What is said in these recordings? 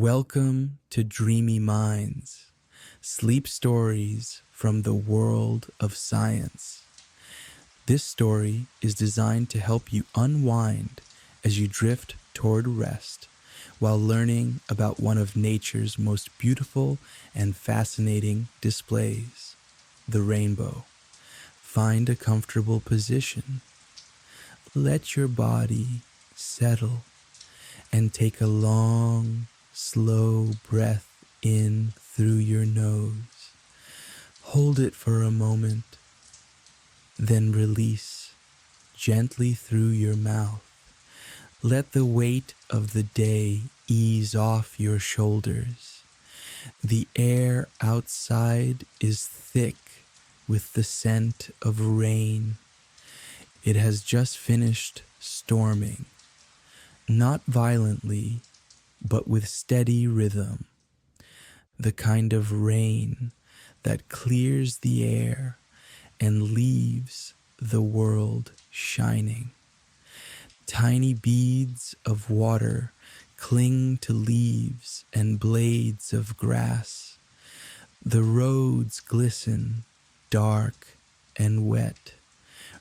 Welcome to Dreamy Minds, sleep stories from the world of science. This story is designed to help you unwind as you drift toward rest while learning about one of nature's most beautiful and fascinating displays, the rainbow. Find a comfortable position. Let your body settle and take a long, slow breath in through your nose. Hold it for a moment, then release gently through your mouth. Let the weight of the day ease off your shoulders. The air outside is thick with the scent of rain. It has just finished storming, not violently, but with steady rhythm, the kind of rain that clears the air and leaves the world shining. Tiny beads of water cling to leaves and blades of grass. The roads glisten, dark and wet,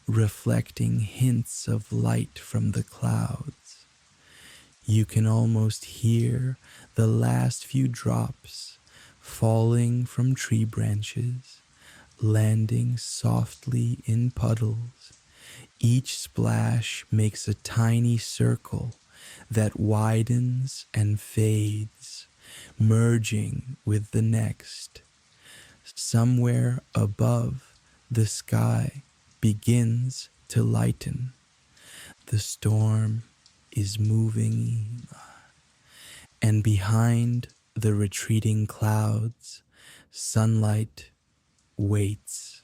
reflecting hints of light from the clouds. You can almost hear the last few drops falling from tree branches, landing softly in puddles. Each splash makes a tiny circle that widens and fades, merging with the next. Somewhere above, the sky begins to lighten. The storm is moving, and behind the retreating clouds, sunlight waits.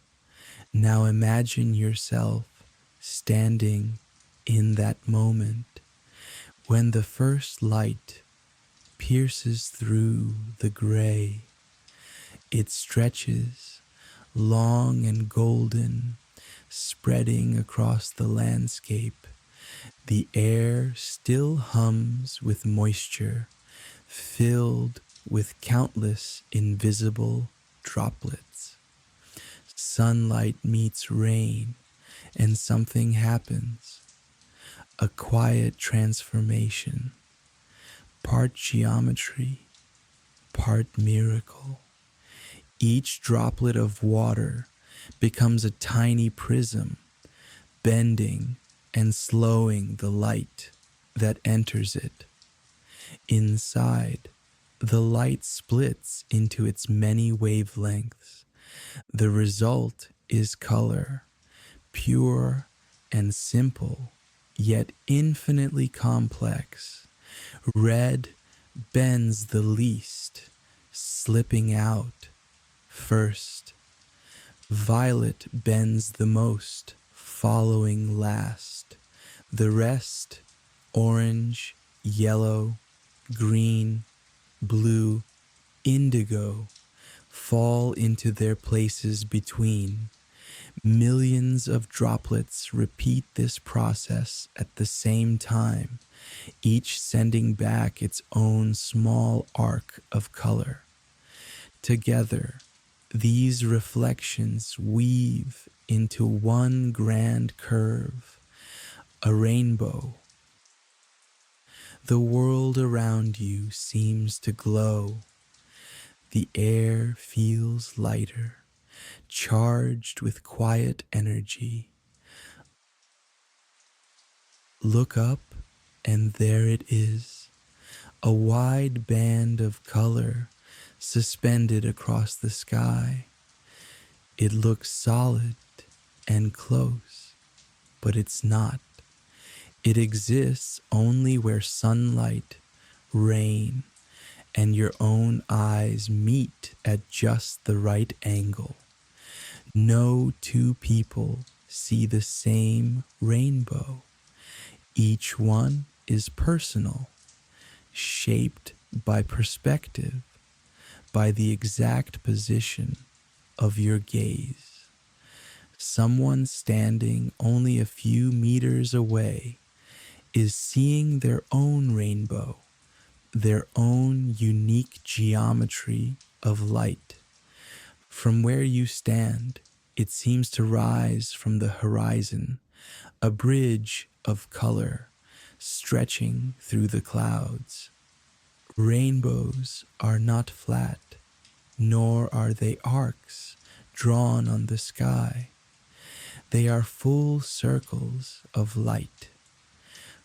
Now imagine yourself standing in that moment when the first light pierces through the gray. It stretches long and golden, spreading across the landscape. The air still hums with moisture, filled with countless invisible droplets. Sunlight meets rain, and something happens. A quiet transformation, part geometry, part miracle. Each droplet of water becomes a tiny prism, bending and slowing the light that enters it. Inside, the light splits into its many wavelengths. The result is color, pure and simple, yet infinitely complex. Red bends the least, slipping out first. Violet bends the most, following last. The rest, orange, yellow, green, blue, indigo, fall into their places between. Millions of droplets repeat this process at the same time, each sending back its own small arc of color. Together, these reflections weave into one grand curve, a rainbow. The world around you seems to glow. The air feels lighter, charged with quiet energy. Look up, and there it is, a wide band of color suspended across the sky. It looks solid and close, but it's not. It exists only where sunlight, rain, and your own eyes meet at just the right angle. No two people see the same rainbow. Each one is personal, shaped by perspective, by the exact position of your gaze. Someone standing only a few meters away is seeing their own rainbow, their own unique geometry of light. From where you stand, it seems to rise from the horizon, a bridge of color stretching through the clouds. Rainbows are not flat, nor are they arcs drawn on the sky. They are full circles of light.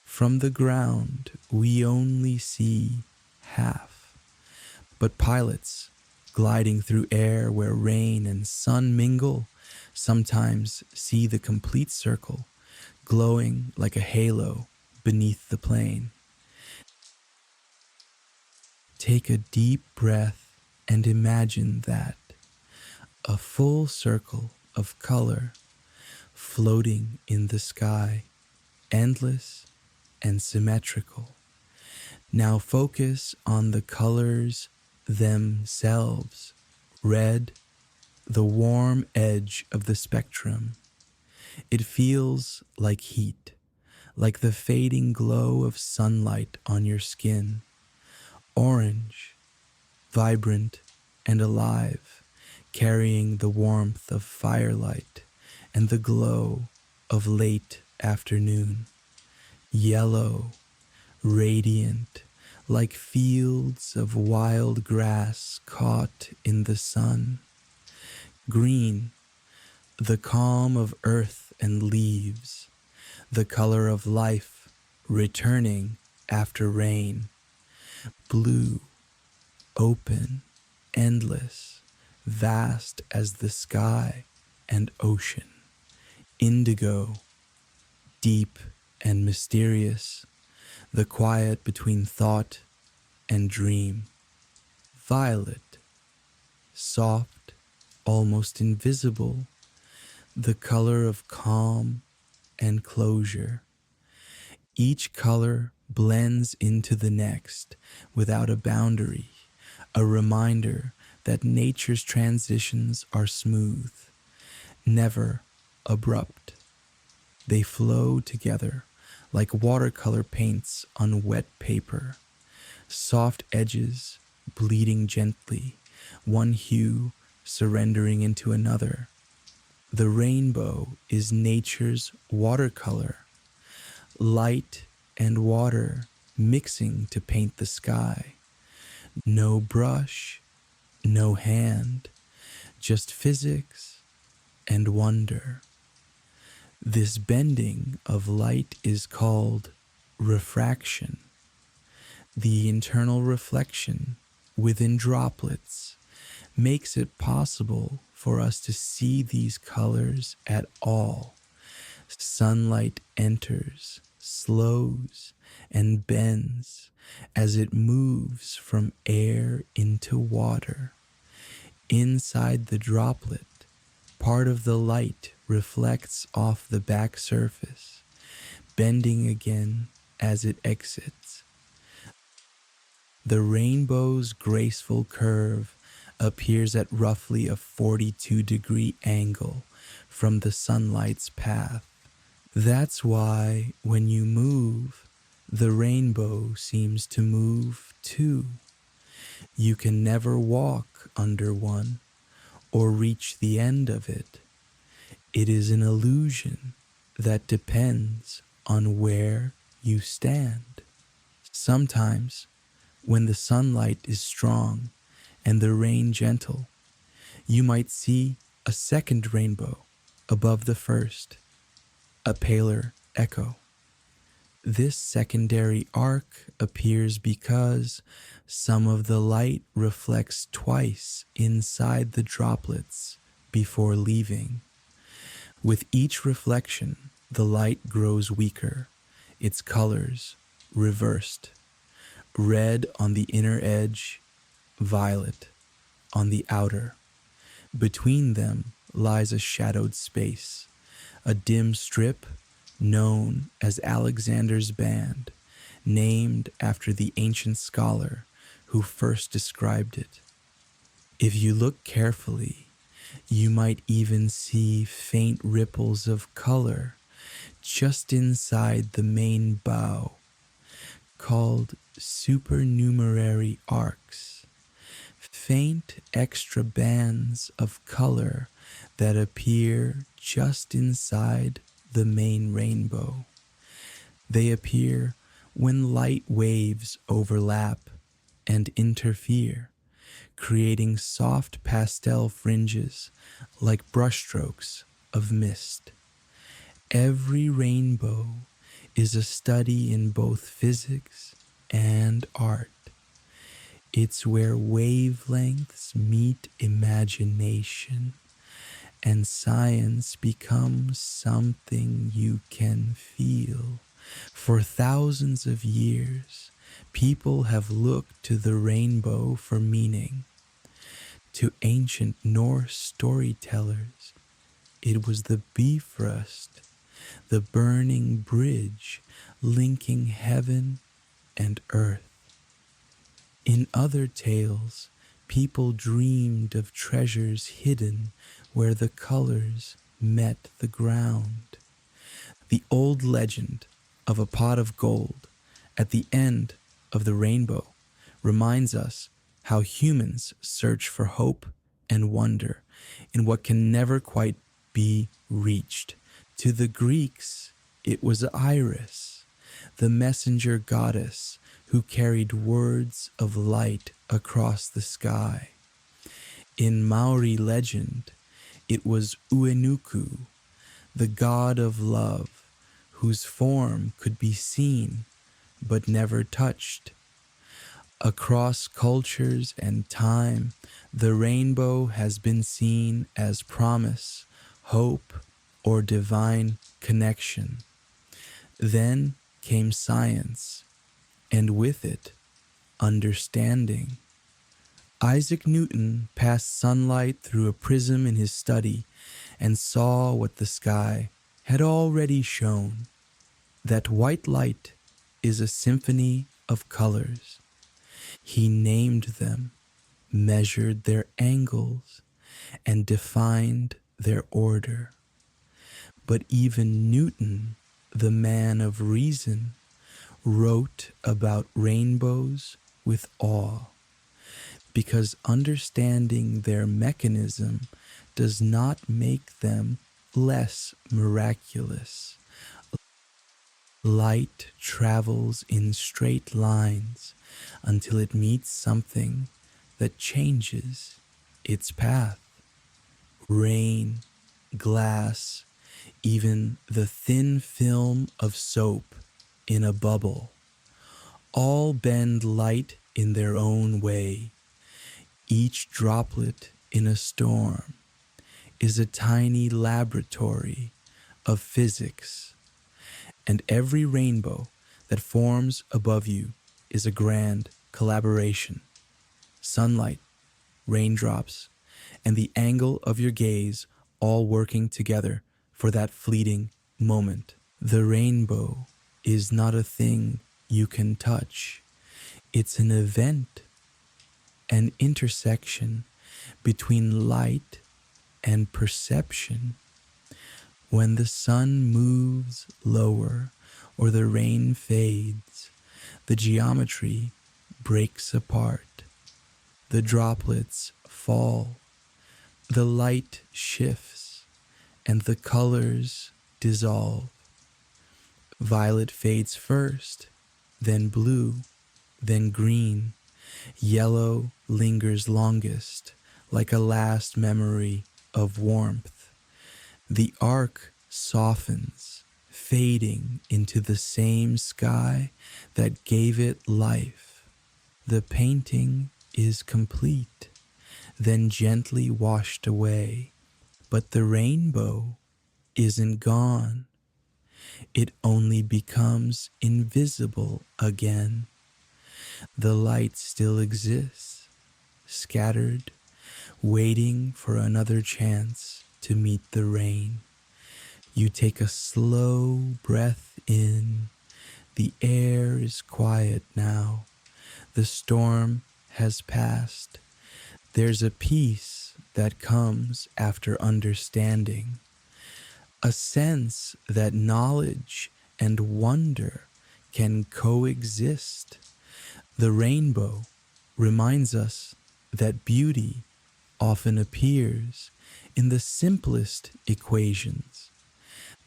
From the ground, we only see half, but pilots, gliding through air where rain and sun mingle, sometimes see the complete circle, glowing like a halo beneath the plane. Take a deep breath and imagine that a full circle of color floating in the sky, endless and symmetrical. Now focus on the colors themselves. Red, the warm edge of the spectrum. It feels like heat, like the fading glow of sunlight on your skin. Orange, vibrant and alive, carrying the warmth of firelight and the glow of late afternoon. Yellow, radiant, like fields of wild grass caught in the sun. Green, the calm of earth and leaves, the color of life returning after rain. Blue, open, endless, vast as the sky and ocean. Indigo, deep and mysterious, the quiet between thought and dream. Violet, soft, almost invisible, the color of calm and closure. Each color blends into the next without a boundary, a reminder that nature's transitions are smooth, never abrupt. They flow together like watercolor paints on wet paper, soft edges bleeding gently, one hue surrendering into another. The rainbow is nature's watercolor, light and water mixing to paint the sky. No brush, no hand, just physics and wonder. This bending of light is called refraction, the internal reflection within droplets makes it possible for us to see these colors at all. Sunlight enters, slows, and bends as it moves from air into water. Inside the droplet, part of the light reflects off the back surface, bending again as it exits. The rainbow's graceful curve appears at roughly a 42-degree angle from the sunlight's path. That's why when you move, the rainbow seems to move too. You can never walk under one or reach the end of it. It is an illusion that depends on where you stand. Sometimes, when the sunlight is strong and the rain gentle, you might see a second rainbow above the first, a paler echo. This secondary arc appears because some of the light reflects twice inside the droplets before leaving. With each reflection, the light grows weaker, its colors reversed. Red on the inner edge, violet on the outer. Between them lies a shadowed space, a dim strip known as Alexander's Band, named after the ancient scholar who first described it. If you look carefully, you might even see faint ripples of color just inside the main bow, called supernumerary arcs, faint extra bands of color that appear just inside the main rainbow. They appear when light waves overlap and interfere, creating soft pastel fringes like brushstrokes of mist. Every rainbow is a study in both physics and art. It's where wavelengths meet imagination and science becomes something you can feel. For thousands of years, people have looked to the rainbow for meaning. To ancient Norse storytellers, it was the Bifrost, the burning bridge linking heaven and earth. In other tales, people dreamed of treasures hidden where the colors met the ground. The old legend of a pot of gold at the end of the rainbow reminds us how humans search for hope and wonder in what can never quite be reached. To the Greeks, it was Iris, the messenger goddess who carried words of light across the sky. In Maori legend, it was Uenuku, the god of love, whose form could be seen but never touched. Across cultures and time, the rainbow has been seen as promise, hope, or divine connection. Then came science, and with it, understanding. Isaac Newton passed sunlight through a prism in his study and saw what the sky had already shown, that white light is a symphony of colors. He named them, measured their angles, and defined their order. But even Newton, the man of reason, wrote about rainbows with awe, because understanding their mechanism does not make them less miraculous. Light travels in straight lines until it meets something that changes its path. Rain, glass, even the thin film of soap in a bubble, all bend light in their own way. Each droplet in a storm is a tiny laboratory of physics, and every rainbow that forms above you is a grand collaboration. Sunlight, raindrops, and the angle of your gaze all working together for that fleeting moment. The rainbow is not a thing you can touch. It's an event, an intersection between light and perception. When the sun moves lower or the rain fades, the geometry breaks apart. The droplets fall, the light shifts, and the colors dissolve. Violet fades first, then blue, then green. Yellow lingers longest, like a last memory of warmth. The arc softens, fading into the same sky that gave it life. The painting is complete, then gently washed away. But the rainbow isn't gone. It only becomes invisible again. The light still exists, scattered, waiting for another chance to meet the rain. You take a slow breath in. The air is quiet now. The storm has passed. There's a peace that comes after understanding, a sense that knowledge and wonder can coexist. The rainbow reminds us that beauty often appears in the simplest equations,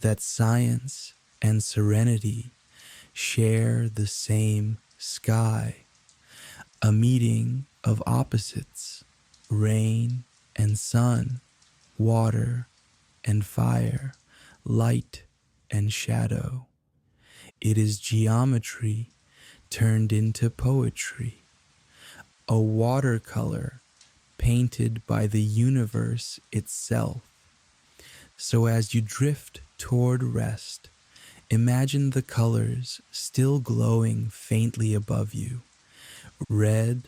that science and serenity share the same sky, a meeting of opposites, rain and sun, water and fire, light and shadow. It is geometry turned into poetry, a watercolor painted by the universe itself. So as you drift toward rest, imagine the colors still glowing faintly above you: red,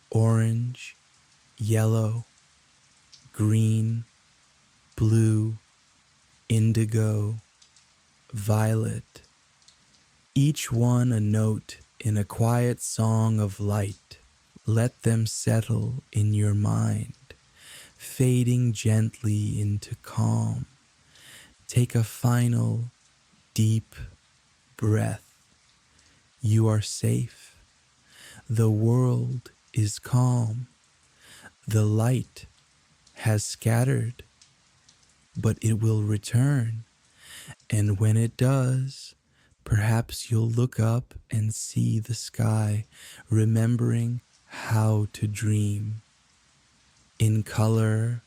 orange, yellow, green, blue, indigo, violet, each one a note in a quiet song of light. Let them settle in your mind, fading gently into calm. Take a final deep breath. You are safe. The world is calm. The light has scattered, but it will return. And when it does, perhaps you'll look up and see the sky, remembering how to dream in color